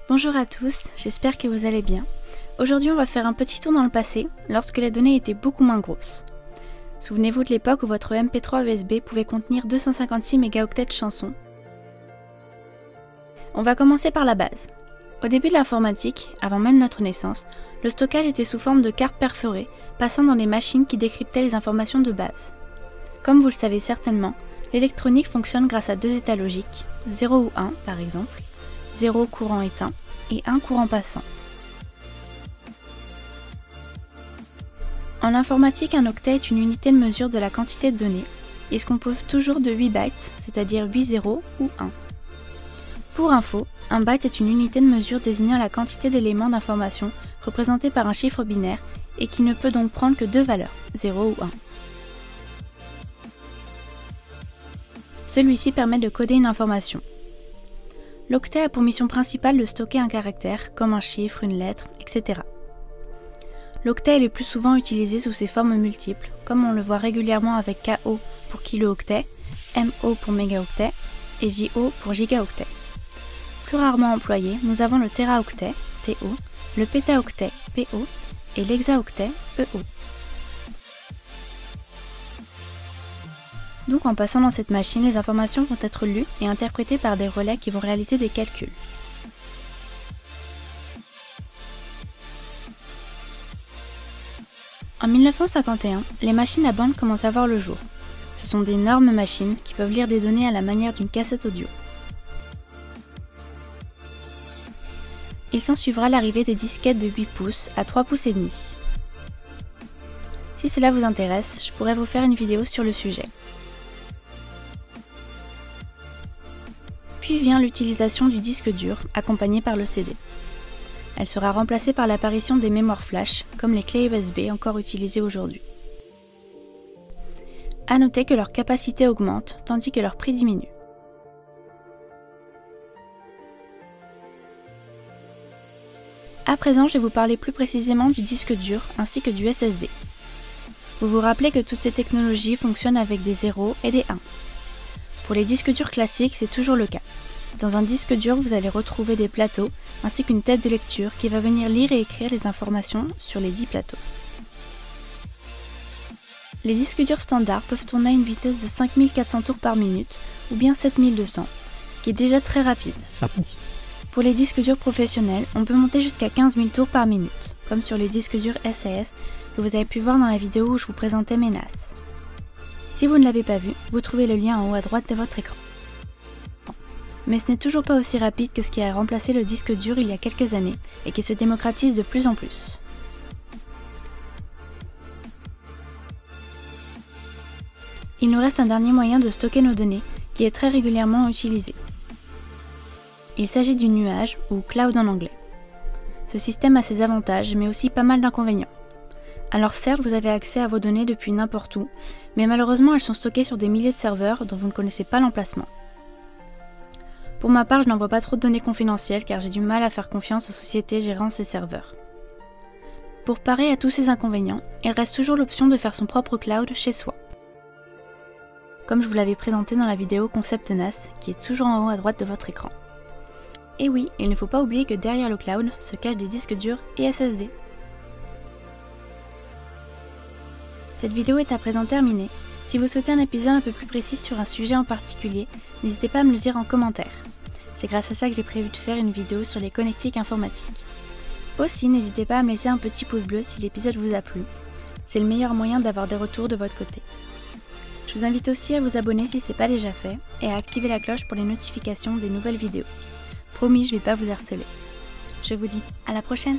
Bonjour à tous, j'espère que vous allez bien. Aujourd'hui on va faire un petit tour dans le passé, lorsque les données étaient beaucoup moins grosses. Souvenez-vous de l'époque où votre MP3 USB pouvait contenir 256 mégaoctets de chansons. On va commencer par la base. Au début de l'informatique, avant même notre naissance, le stockage était sous forme de cartes perforées, passant dans des machines qui décryptaient les informations de base. Comme vous le savez certainement, l'électronique fonctionne grâce à deux états logiques, 0 ou 1 par exemple, 0 courant éteint et 1 courant passant. En informatique, un octet est une unité de mesure de la quantité de données et se compose toujours de 8 bytes, c'est-à-dire 8 zéros ou 1. Pour info, un byte est une unité de mesure désignant la quantité d'éléments d'information représentée par un chiffre binaire et qui ne peut donc prendre que deux valeurs, 0 ou 1. Celui-ci permet de coder une information. L'octet a pour mission principale de stocker un caractère, comme un chiffre, une lettre, etc. L'octet est le plus souvent utilisé sous ses formes multiples, comme on le voit régulièrement avec KO pour kilooctet, MO pour mégaoctet et JO pour gigaoctet. Plus rarement employé, nous avons le téraoctet, TO, le pétaoctet, PO, et l'hexaoctet, EO. Donc en passant dans cette machine, les informations vont être lues et interprétées par des relais qui vont réaliser des calculs. En 1951, les machines à bande commencent à voir le jour. Ce sont d'énormes machines qui peuvent lire des données à la manière d'une cassette audio. Il s'ensuivra l'arrivée des disquettes de 8 pouces à 3 pouces et demi. Si cela vous intéresse, je pourrais vous faire une vidéo sur le sujet. Puis vient l'utilisation du disque dur, accompagné par le CD. Elle sera remplacée par l'apparition des mémoires flash, comme les clés USB encore utilisées aujourd'hui. À noter que leur capacité augmente, tandis que leur prix diminue. À présent, je vais vous parler plus précisément du disque dur ainsi que du SSD. Vous vous rappelez que toutes ces technologies fonctionnent avec des 0 et des 1. Pour les disques durs classiques, c'est toujours le cas. Dans un disque dur, vous allez retrouver des plateaux ainsi qu'une tête de lecture qui va venir lire et écrire les informations sur les 10 plateaux. Les disques durs standards peuvent tourner à une vitesse de 5400 tours par minute ou bien 7200, ce qui est déjà très rapide. Ça pousse. Pour les disques durs professionnels, on peut monter jusqu'à 15 000 tours par minute, comme sur les disques durs SAS que vous avez pu voir dans la vidéo où je vous présentais mes NAS. Si vous ne l'avez pas vu, vous trouvez le lien en haut à droite de votre écran. Mais ce n'est toujours pas aussi rapide que ce qui a remplacé le disque dur il y a quelques années et qui se démocratise de plus en plus. Il nous reste un dernier moyen de stocker nos données qui est très régulièrement utilisé. Il s'agit du nuage ou cloud en anglais. Ce système a ses avantages mais aussi pas mal d'inconvénients. Alors certes, vous avez accès à vos données depuis n'importe où, mais malheureusement elles sont stockées sur des milliers de serveurs dont vous ne connaissez pas l'emplacement. Pour ma part, je n'envoie pas trop de données confidentielles car j'ai du mal à faire confiance aux sociétés gérant ces serveurs. Pour parer à tous ces inconvénients, il reste toujours l'option de faire son propre cloud chez soi. Comme je vous l'avais présenté dans la vidéo Concept NAS, qui est toujours en haut à droite de votre écran. Et oui, il ne faut pas oublier que derrière le cloud se cachent des disques durs et SSD. Cette vidéo est à présent terminée. Si vous souhaitez un épisode un peu plus précis sur un sujet en particulier, n'hésitez pas à me le dire en commentaire. C'est grâce à ça que j'ai prévu de faire une vidéo sur les connectiques informatiques. Aussi, n'hésitez pas à me laisser un petit pouce bleu si l'épisode vous a plu. C'est le meilleur moyen d'avoir des retours de votre côté. Je vous invite aussi à vous abonner si ce n'est pas déjà fait et à activer la cloche pour les notifications des nouvelles vidéos. Promis, je ne vais pas vous harceler. Je vous dis à la prochaine!